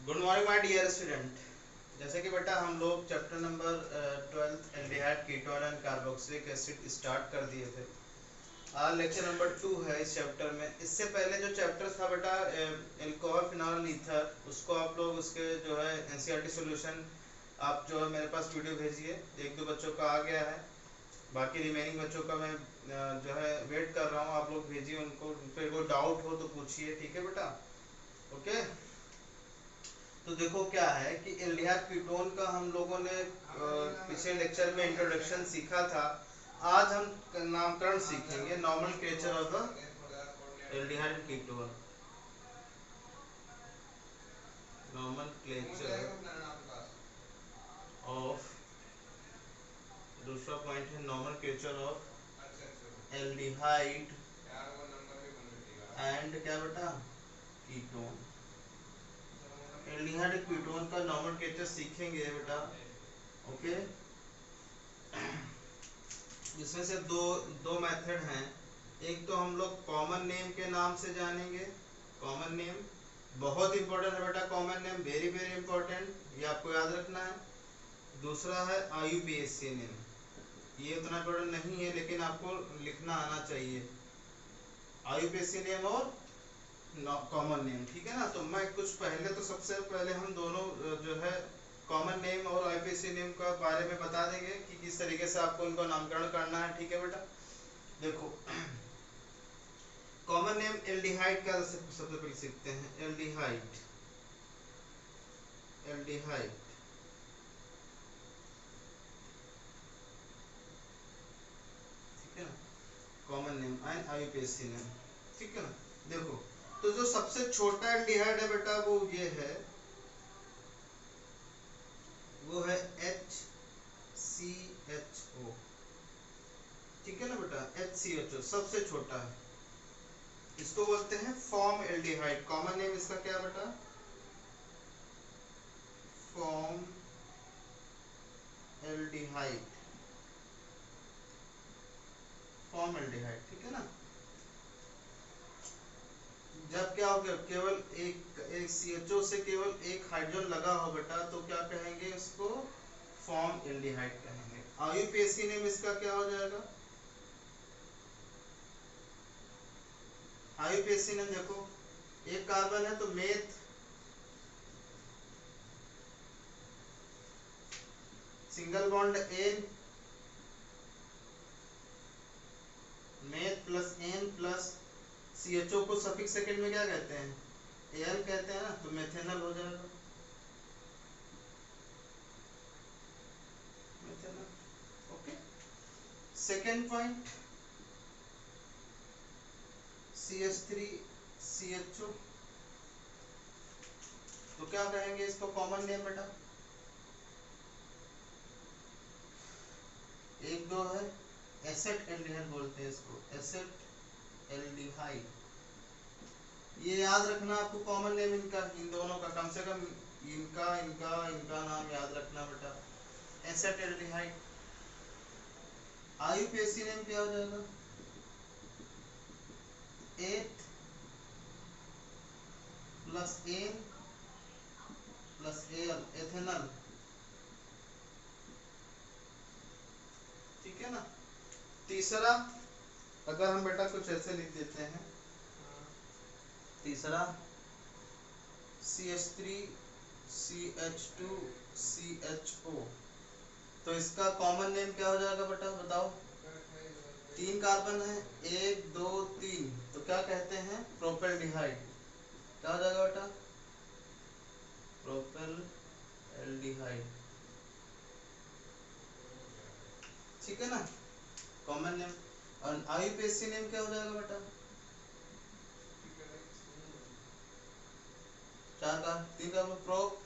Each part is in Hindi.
Good morning my dear student. जैसे कि बेटा हम लोग chapter number 12 aldehyde ketone and carboxylic acid start कर दिए थे। आज लेक्चर नंबर 2 है इस चैप्टर में। इससे पहले जो चैप्टर था बेटा एल्कोहल फिनॉल ईथर, उसको आप लोग उसके जो है एनसीईआरटी सॉल्यूशन आप जो है मेरे पास वीडियो भेजिए। एक दो बच्चों का आ गया है, बाकी रिमेनिंग बच्चों का मैं जो है वेट कर रहा हूँ। आप लोग भेजिए उनको, फिर कोई डाउट हो तो पूछिए, ठीक है बेटा? ओके। तो देखो क्या है कि एल्डिहाइड कीटोन का हम लोगों ने पिछले लेक्चर में इंट्रोडक्शन सीखा था। आज हम नामकरण सीखेंगे, nomenclature of the aldehyde ketone. Nomenclature of, दूसरा पॉइंट है नॉमेनक्लेचर ऑफ एल्डिहाइड एंड क्या बेटा, कीटोन। एल्डिहाइड कीटोन का नॉमेनक्लेचर सीखेंगे बेटा। ओके। इसमें से दो दो मेथड हैं। एक तो हम लोग कॉमन नेम के नाम से जानेंगे। कॉमन नेम बहुत इंपॉर्टेंट है बेटा, common name very very important, ये आपको याद रखना है। दूसरा है आईयूपीएसी नेम, ये उतना इंपॉर्टेंट नहीं है लेकिन आपको लिखना आना चाहिए। आईयूपीएसी नेम और कॉमन नेम, ठीक है ना? तो मैं कुछ पहले तो सबसे पहले हम दोनों जो है कॉमन नेम और आईयूपीएसी नेम का बारे में बता देंगे कि किस तरीके से आपको इनको नामकरण करना है, ठीक है बेटा? देखो कॉमन नेम एल्डिहाइड का सबसे पहले सीखते हैं। एल्डिहाइड, एल्डिहाइड ठीक है ना? Common name and IUPAC name, ठीक है ना? देखो तो जो सबसे छोटा एल्डिहाइड है बेटा वो ये है, वो है HCHO, ठीक है ना बेटा? HCHO सबसे छोटा है, इसको बोलते हैं फॉर्म एल्डिहाइड। कॉमन नेम इसका क्या बेटा? फॉर्म एल्डिहाइड, फॉर्म एल्डिहाइड, ठीक है ना? जब क्या हो गया, केवल एक CHO से केवल एक हाइड्रोजन लगा हो बेटा, तो क्या कहेंगे इसको? फॉर्म एल्डिहाइड कहेंगे। आईयूपीएसी नेम इसका क्या हो जाएगा? आईयूपीएसी नेम देखो, एक कार्बन है तो meth, single bond ane, meth plus ane plus CHO को सफिक्स सेकंड में क्या कहते हैं? एल कहते हैं ना, तो मेथेनल हो जाएगा। मेथेनल, ओके। सेकंड पॉइंट CH3CHO, तो क्या कहेंगे इसको कॉमन नेम बेटा? एक दो है एसेट एल्डिहाइड बोलते हैं इसको, एसेट एल्डिहाइड। ये याद रखना आपको कॉमन नेम इनका, इन दोनों का कम से कम इनका इनका इनका नाम याद रखना बेटा, एसेट एल्डिहाइड। आईयूपीएसी नेम क्या हो जाएगा? 8 plus ane plus al, ethanal, ठीक है ना? तीसरा अगर हम बेटा कुछ ऐसे लिख देते हैं, तीसरा CH3CH2CHO, तो इसका कॉमन नेम क्या हो जाएगा बेटा बताओ? तीन कार्बन है, एक दो तीन, तो क्या कहते हैं? प्रोपेल्डिहाइड। क्या हो जाएगा बेटा? प्रोपेल्डिहाइड, ठीक है ना? Common name. और आईयूपीएसी नेम क्या हो जाएगा बेटा? चार का तीन का prop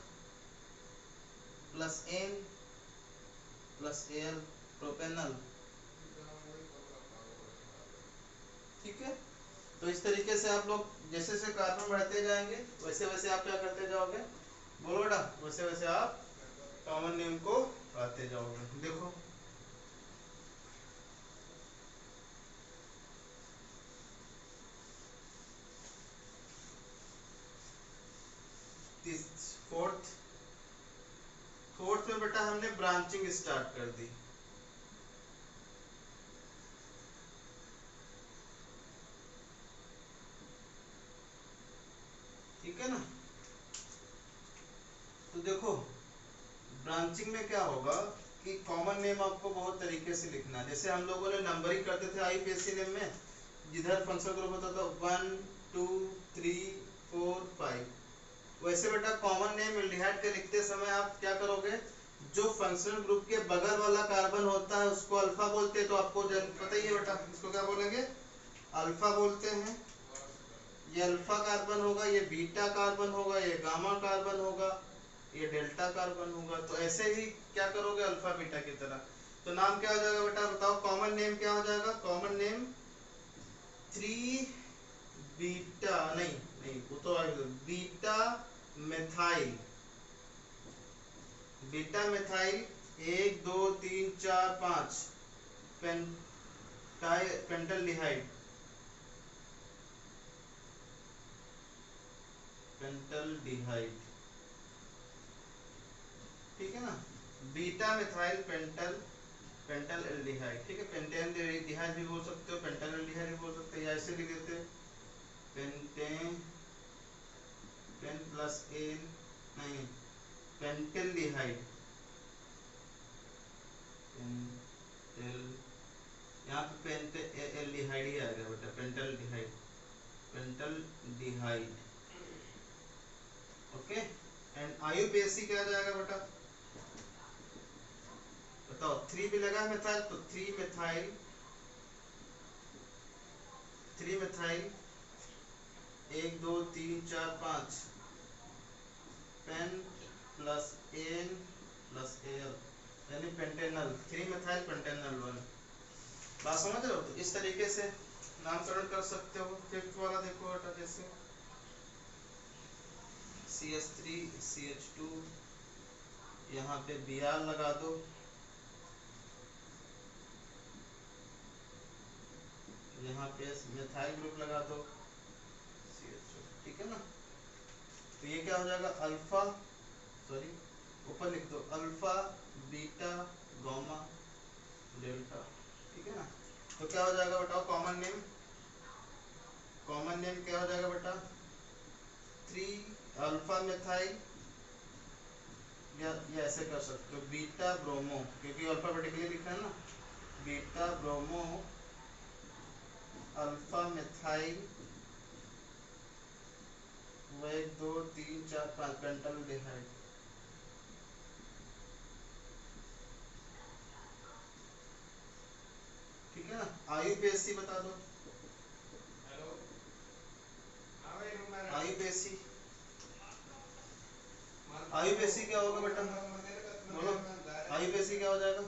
plus ane plus al, propanal, ठीक है? तो इस तरीके से आप लोग जैसे जैसे कार्बन बढ़ते जाएंगे वैसे वैसे आप क्या करते जाओगे? बोलो बेटा, वैसे वैसे आप कॉमन नेम को पाते जाओगे। देखो हमने ब्रांचिंग स्टार्ट कर दी। ठीक है ना। तो देखो ब्रांचिंग में क्या होगा कि कॉमन नेम आपको बहुत तरीके से लिखना है। जैसे हम लोगों ने नंबरिंग करते थे आईपीएससी नेम में, जिधर फंक्शन ग्रुप होता था 1 2 3 4 5, वैसे बेटा कॉमन नेम एल्डिहाइड के लिखते समय आप क्या करोगे, जो फंक्शनल ग्रुप के बगल वाला कार्बन होता है उसको अल्फा बोलते हैं। तो आपको पता ही है बेटा इसको क्या बोलेंगे, अल्फा बोलते हैं। ये अल्फा कार्बन होगा, ये बीटा कार्बन होगा, ये गामा कार्बन होगा, ये डेल्टा कार्बन होगा। तो ऐसे ही क्या करोगे अल्फा बीटा की तरह। तो नाम क्या हो जाएगा बेटा बताओ, कॉमन नेम क्या हो जाएगा, कॉमन नेम 3 बीटा नहीं नहीं वो तो बीटा मेथाइल, बीटा मेथाइल 1 2 3 4 5 पेंटल्डिहाइड, पेंटल्डिहाइड। ठीक है ना, बीटा मिथाइल पेंटल एल्डिहाइड। ठीक है, पेंटेन एल्डिहाइड भी बोल सकते हो, पेंटल एल्डिहाइड भी बोल सकते हो, या ऐसे लिख देते पेंटेन पेन प्लस एन नहीं पेंटेल्डिहाइड, पेंटेल यहाँ पे एल्डिहाइड ही आएगा बेटा, पेंटल्डिहाइड, पेंटल्डिहाइड। ओके, एंड आईयूपीएसी क्या आ जाएगा बेटा बताओ, 3 भी लगा मिथाइल तो 3 methyl 1 2 3 4 5 pen plus ane plus al यानी पेंटेनल, 3 मिथाइल पेंटेनल 1। बात समझ रहे हो। तो इस तरीके से नामकरण कर सकते हो। फिफ्थ वाला देखो बेटा, जैसे CH3 CH2, यहाँ पे Br लगा दो, यहाँ पे मिथाइल ग्रुप लगा दो CH2। ठीक है ना। तो ये क्या हो जाएगा अल्फा, सॉरी ऊपर लिख दो अल्फा बीटा गामा डेल्टा। ठीक है ना। तो क्या हो जाएगा बताओ, कॉमन नेम, कॉमन नेम क्या हो जाएगा बेटा 3 अल्फा मिथाइल, या ऐसे कर सकते हो बीटा ब्रोमो, क्योंकि अल्फाबेटिकली लिखा है ना, बीटा ब्रोमो अल्फा मिथाइल 1 2 3 4 5 पेंटल्डिहाइड। ठीक है ना। आईयूपीएसी बता दो, आईयूपीएसी आईयूपीएसी क्या होगा बेटा बोलो, आईयूपीएसी क्या हो जाएगा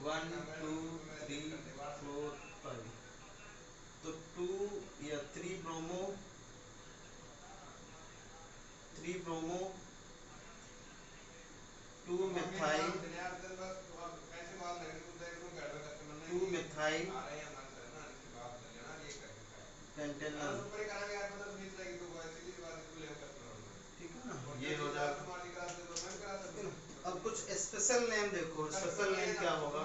1 2 3 4 5। तो 2 या 3 ब्रोमो 2 मिथाइल 2 मिथाइल पेंटेनल। ठीक है ना, ये हो जाएगा। अब कुछ स्पेशल नेम देखो, स्पेशल नेम क्या होगा,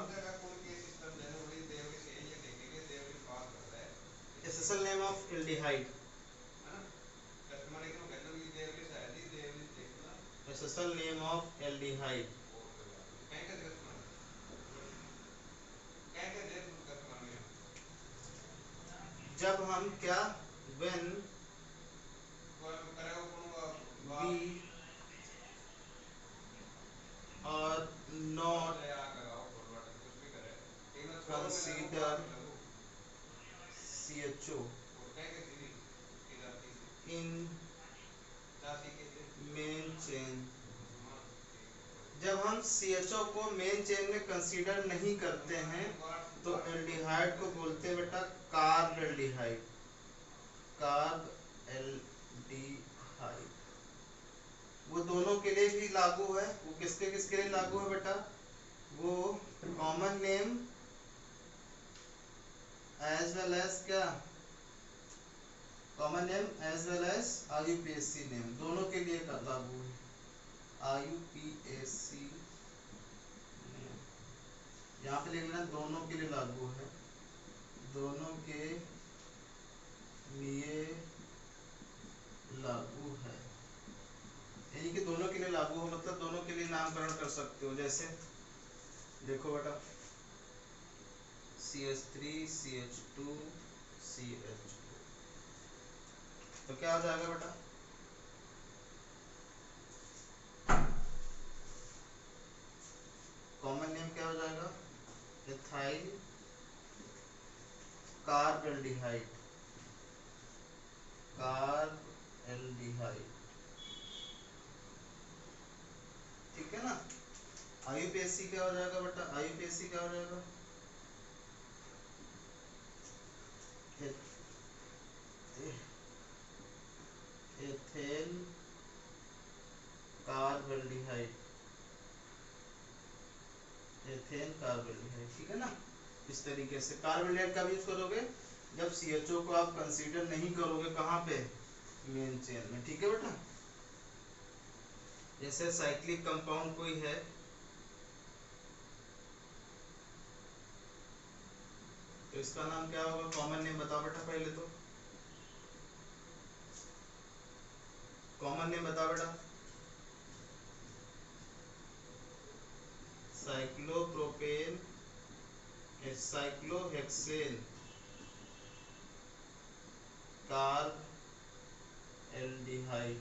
special name of aldehyde, special name of aldehyde. जब हम क्या when we are not consider CHO in main chain, जब हम CHO को मेन चेन में कंसीडर नहीं करते हैं तो एल्डिहाइड को बोलते हैं बेटा कार्ब एल्डिहाइड, कार्ब एल्डिहाइड। वो दोनों के लिए भी लागू है। वो किसके किसके लिए लागू है बेटा, वो common name as well as क्या, common name as well as IUPAC name, दोनों के लिए लागू है। IUPAC यहाँ पे लिख लेना दोनों के लिए लागू है, दोनों के लिए लागू है, यानी कि दोनों के लिए लागू हो मतलब दोनों के लिए नामकरण कर सकते हो। जैसे देखो बेटा CH3 CH2 CH2, तो क्या हो जाएगा बेटा, कॉमन नेम क्या हो जाएगा, एथाइल कार्बेल्डिहाइड, कार्बेल्डिहाइड, ठीक है ना। IUPAC क्या हो जाएगा बेटा, IUPAC क्या हो जाएगा, एथेन कार्बेल्डिहाइड, एथेन कार्बेल्डिहाइड, ठीक है ना। इस तरीके से कार्बेल्डिहाइड का भी यूज करोगे जब CHO को आप कंसीडर नहीं करोगे कहाँ पे, मेन चेन में, ठीक है बेटा। जैसे साइक्लिक कंपाउंड कोई है, तो इसका नाम क्या होगा, कॉमन नेम बताओ बेटा, पहले तो कॉमन नेम बताओ बेटा, साइक्लोप्रोपेन, साइक्लोहेक्सेन कार्बेल्डिहाइड,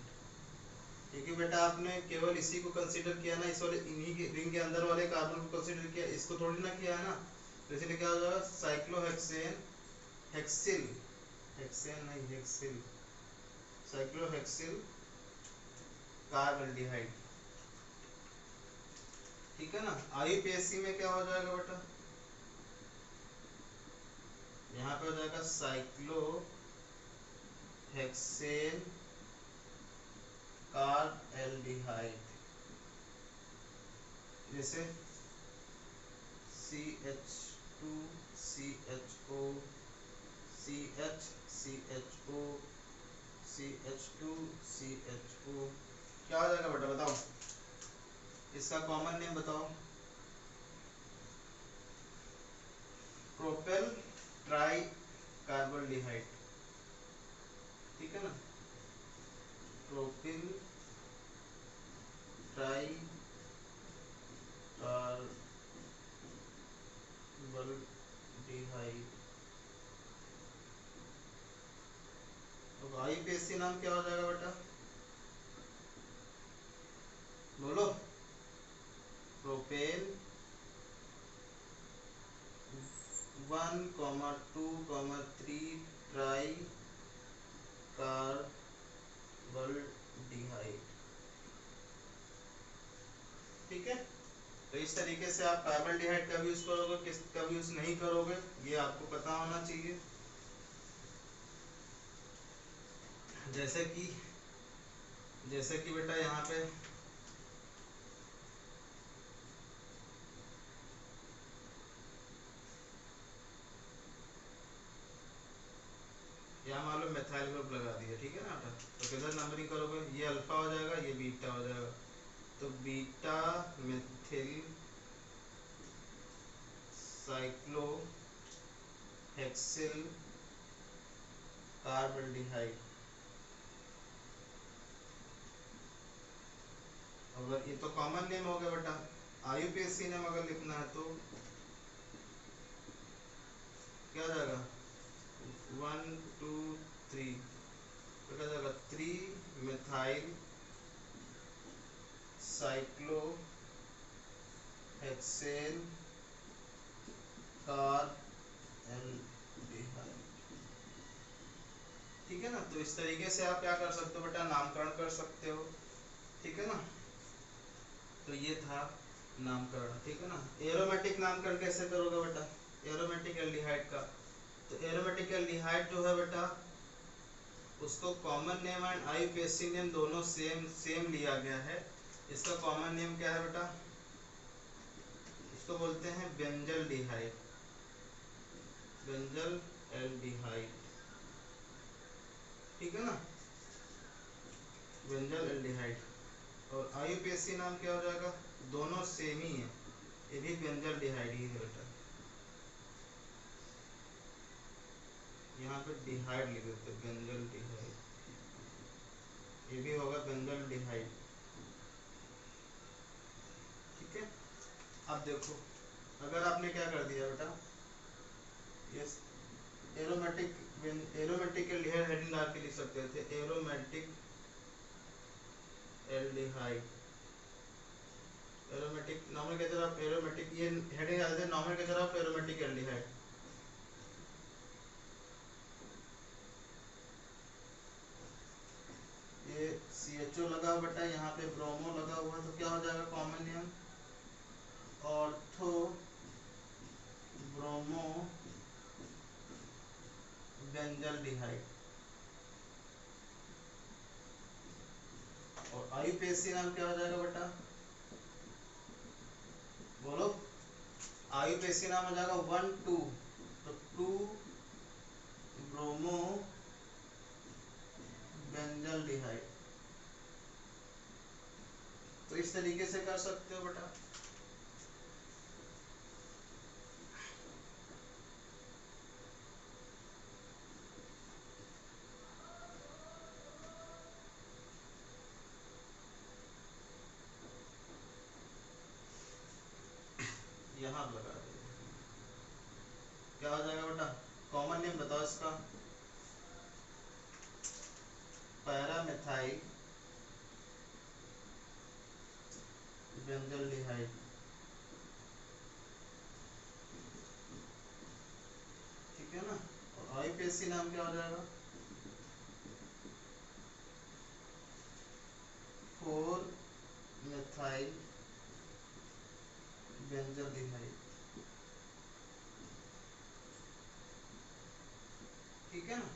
ठीक है बेटा। आपने केवल इसी को कंसीडर किया ना, इस वाले इन्हीं के रिंग के अंदर वाले कार्बन को कंसीडर किया, इसको थोड़ी ना किया है ना, तो इसलिए क्या हो जाएगा, साइक्लोहेक्सेन, हेक्सिल, हेक्सेन नहीं हेक्सिल, साइक्लोहेक्सिल कार्बेल्डिहाइड, ठीक है ना। IUPAC में क्या हो जाएगा बेटा, यहाँ पे हो जाएगा साइक्लोहेक्सेन कार्बेल्डिहाइड, जैसे CH2 CHO CH CHO CH2 CHO, क्या हो जाएगा बेटा बताओ, इसका कॉमन नेम बताओ, प्रोपेल ट्राई कार्बोल्डिहाइड, ठीक है ना, प्रोपिल ट्राई कार्बोल्डिहाइड। तो IUPAC नाम क्या हो जाएगा बेटा, बोलो, प्रोपेन 1,2,3 ट्राई कार्बोल्डिहाइड, ठीक है। तो इस तरीके से आप कार्बोल्डिहाइड कब यूज करोगे, किस कब यूज नहीं करोगे, ये आपको पता होना चाहिए। जैसे कि बेटा यहाँ पे यहाँ मान लो मेथाइल ग्रुप लगा दिया, ठीक है ना बेटा, तो किधर नंबरिंग करोगे, ये अल्फा हो जाएगा, ये बीटा हो जाएगा, तो बीटा मिथिल साइक्लो हेक्सिल कार्बोल्डिहाइड। अगर ये तो कॉमन नेम हो गया बेटा, IUPAC नेम अगर लिखना है तो क्या हो जाएगा, 1 2 3, तो क्या हो जाएगा 3 मिथाइल साइक्लो हेक्सेन कार्बोल्डिहाइड, ठीक है ना। तो इस तरीके से आप क्या कर सकते हो बेटा, नामकरण कर सकते हो, ठीक है ना। तो ये था नामकरण, ठीक है ना। एरोमेटिक नामकरण कैसे करोगे बेटा, एरोमेटिक एल्डिहाइड का, तो एरोमेटिक एल्डिहाइड जो है बेटा, उसको common name and IUPAC name दोनों सेम लिया गया है। इसका कॉमन नेम क्या है बेटा, इसको बोलते हैं बेंजल डिहाइड, बेंजल एल्डिहाइड, ठीक है ना, बेंजल एल्डिहाइड। और आईयूपीएसी नाम क्या हो जाएगा, दोनों सेम ही है, ये भी बेंजल डिहाइड ही है बेटा, यहाँ पे डिहाइड लिख देते हैं, बेंजल डिहाइड, ये भी होगा बेंजल डिहाइड। ठीक है, अब देखो अगर आपने क्या कर दिया बेटा, yes aromatic, aromatic aldehyde heading डाल के लिख सकते थे, aromatic aldehyde, aromatic nomenclature of aromatic, ये हेडिंग डाल देते नॉमेनक्लेचर ऑफ एरोमेटिक एल्डिहाइड। ये CHO लगा बेटा, यहाँ पे ब्रोमो लगा हुआ, तो क्या हो जाएगा common name, ortho bromo benzaldehyde. और आईयूपीएसी नाम क्या हो जाएगा बेटा, बोलो, आईयूपीएसी नाम हो जाएगा 1 2, तो 2 ब्रोमो बेंजल डिहाइड। तो इस तरीके से कर सकते हो बेटा। यहाँ लगा देंगे, क्या हो जाएगा बेटा, कॉमन नेम बताओ इसका, पैरामेथाइल बेंजल डिहाइड। ठीक है ना, और आईयूपीएसी नाम क्या हो जाएगा, 4 मेथाइल बेंजल डिहाइड। ठीक है ना,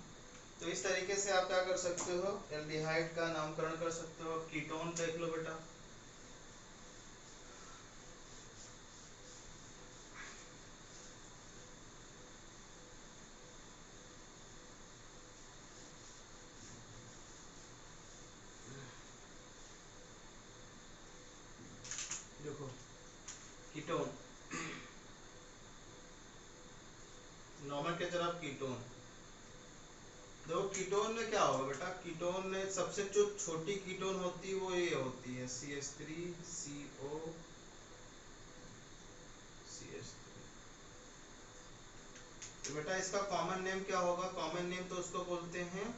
तो इस तरीके से आप क्या कर सकते हो, एल्डिहाइड का नामकरण कर सकते हो। कीटोन देख लो बेटा, देखो कीटोन, नॉमेनक्लेचर ऑफ कीटोन। देखो कीटोन में क्या होगा बेटा, कीटोन में सबसे जो छोटी कीटोन होती है वो ये होती है CH3CO CH3। तो बेटा इसका कॉमन नेम क्या होगा, कॉमन नेम तो उसको बोलते हैं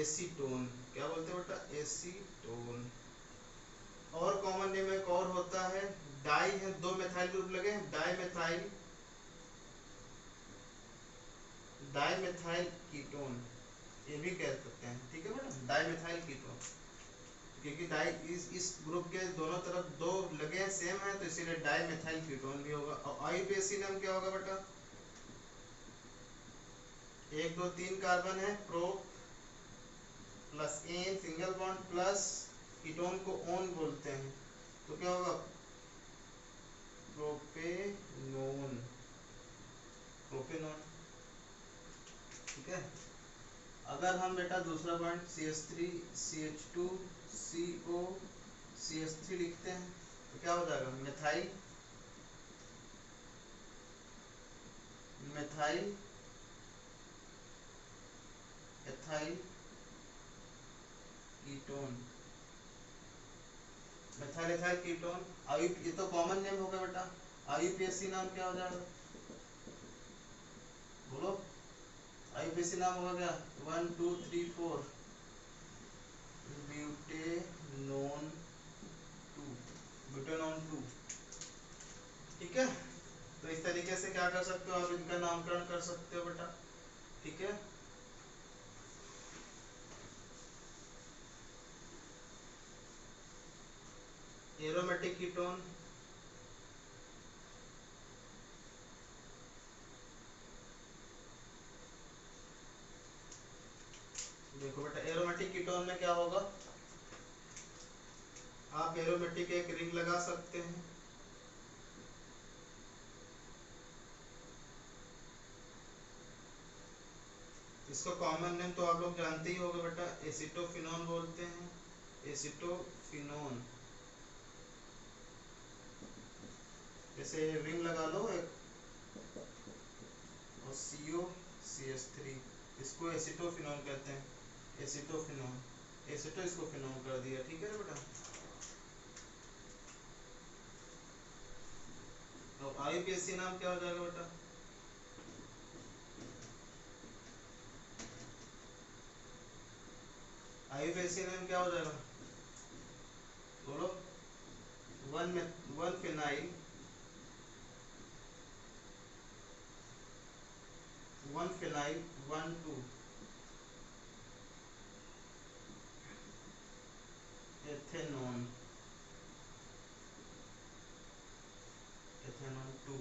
एसीटोन। क्या बोलते हैं बेटा, एसीटोन। और कॉमन नेम एक और होता है, डाई है, 2 मेथाइल ग्रुप लगे हैं, di methyl, di methyl ketone, ये भी कह सकते हैं। ठीक है बेटा, डाई मेथाइल कीटोन, क्योंकि डाई इस ग्रुप के दोनों तरफ 2 लगे हैं, सेम है, तो इसीलिए डाई मेथाइल कीटोन भी होगा। और आईयूपीएसी नाम क्या होगा बेटा, 1 2 3 कार्बन है, pro plus ane single bond plus, ketone को ओन बोलते हैं, तो क्या होगा, प्रोपेनोन, प्रोपेनोन। ठीक है, अगर हम बेटा दूसरा bond CH3 CH2 CO CH3 लिखते हैं तो क्या हो जाएगा, methyl, methyl ethyl ketone, methyl ethyl ketone. आयु, ये तो कॉमन नेम होगा बेटा। आईयूपीएसी नाम क्या हो जाएगा, बोलो, आईयूपीएसी नाम होगा क्या, 1 2 3 4 ब्यूटेनोन 2, ब्यूटेनोन 2। ठीक है, तो इस तरीके से क्या कर सकते हो आप, इनका नामकरण कर सकते हो बेटा। ठीक है, एरोमेटिक कीटोन, देखो बेटा एरोमेटिक कीटोन में क्या होगा, आप एरोमेटिक एक रिंग लगा सकते हैं, इसको कॉमन नेम तो आप लोग जानते ही होंगे बेटा, एसिटोफिनोन बोलते हैं, एसिटोफिनोन। फिनोन, जैसे रिंग लगा लो एक, और COCH3, इसको एसिटोफिनोन कहते हैं, एसिटोफिनोन, एसिटो इसको फिनोन कर दिया, ठीक है ना बेटा। तो IUPAC नाम क्या हो जाएगा बेटा, IUPAC नाम क्या हो जाएगा, बोलो। One phenyl, one two ethanone, ethanone two,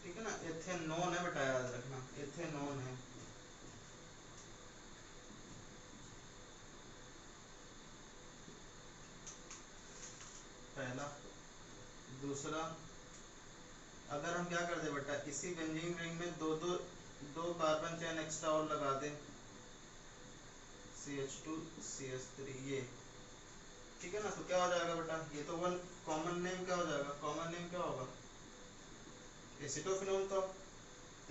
ठीक है ना। एथेनॉन है बेटा, याद रखना एथेनॉन है। पहला। दूसरा, अगर हम क्या कर दे बेटा, इसी बेंजीन रिंग में दो कार्बन चेन एक्स्ट्रा और लगा दे, CH2 CH3, ये ठीक है ना, तो क्या हो जाएगा बेटा, ये तो वन कॉमन नेम क्या हो जाएगा, कॉमन नेम क्या होगा, एसिटोफिनोन। तो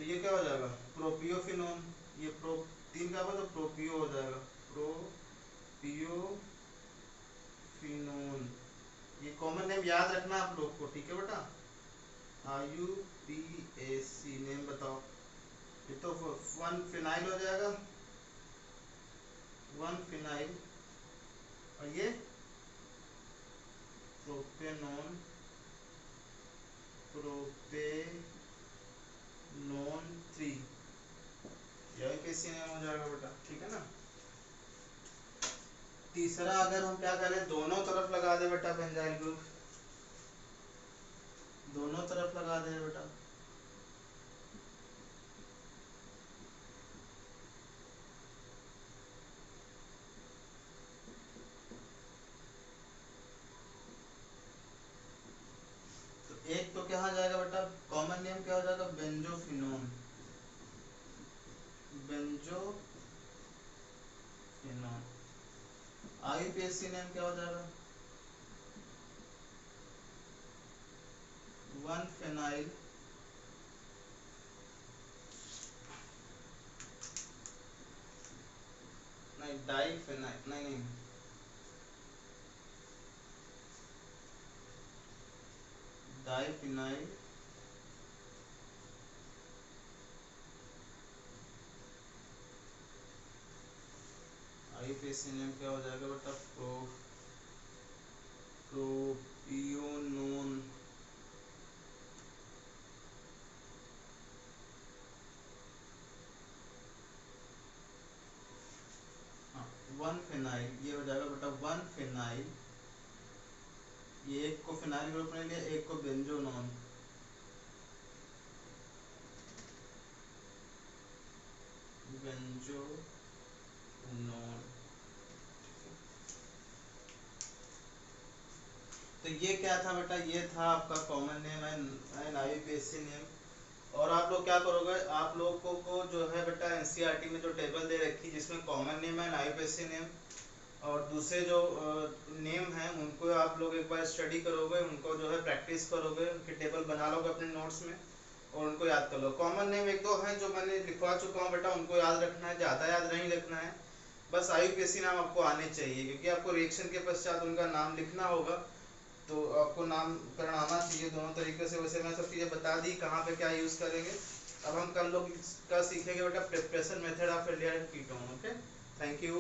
ये क्या हो जाएगा, प्रोपियोफिनोन, ये प्रो तीन का तो प्रोपियो हो जाएगा, प्रोपियोफिनोन। ये कॉमन नेम याद रखना आप लोग को, ठीक है बेटा। IUPAC नेम बताओ, ये तो वन फिनाइल हो जाएगा, वन फिनाइल, और ये प्रोपेनॉन, प्रोपेनॉन 3, यही कैसे नेम हो जाएगा बेटा, ठीक है ना। तीसरा, अगर हम क्या करें, दोनों तरफ लगा दे बेटा बेंजाइल ग्रुप, दोनों तरफ लगा दे बेटा, तो एक तो क्या हो जाएगा बेटा, कॉमन नेम क्या हो जाएगा, बेंजोफिनोन, बेंजोफिनोन। IUPAC नेम क्या हो जाएगा, वन फिनाइल, नहीं डाइफिनाइल, नहीं डाइफिनाइल IUPAC नेम क्या हो जाएगा बेटा, प्रोपियोनोन, हाँ वन फिनाइल, ये हो जाएगा बेटा वन फिनाइल, ये एक को फिनाइल ग्रुप ने लिया, एक को बेंजोनोन, बेंजोनोन। तो ये क्या था बेटा, ये था आपका common name and IUPAC name. और आप लोग क्या करोगे, आप लोगों को जो है बेटा NCERT में जो टेबल दे रखी जिसमें common name and IUPAC name और दूसरे जो नेम हैं उनको आप लोग एक बार स्टडी करोगे, उनको जो है प्रैक्टिस करोगे, उनकी टेबल बना लोगे अपने नोट्स में और उनको याद कर लो। कॉमन नेम एक दो हैं जो मैंने लिखवा चुका हूँ बेटा, उनको याद रखना है, ज़्यादा याद नहीं रखना है, बस IUPAC नाम आपको आने चाहिए, क्योंकि आपको रिएक्शन के पश्चात उनका नाम लिखना होगा, तो आपको नामकरण आना चाहिए दोनों तरीके से। वैसे मैं सब चीज़ें बता दी कहाँ पे क्या यूज़ करेंगे। अब हम कल लोग इसका सीखेंगे बेटा preparation method of aldehyde ketone. Okay, thank you.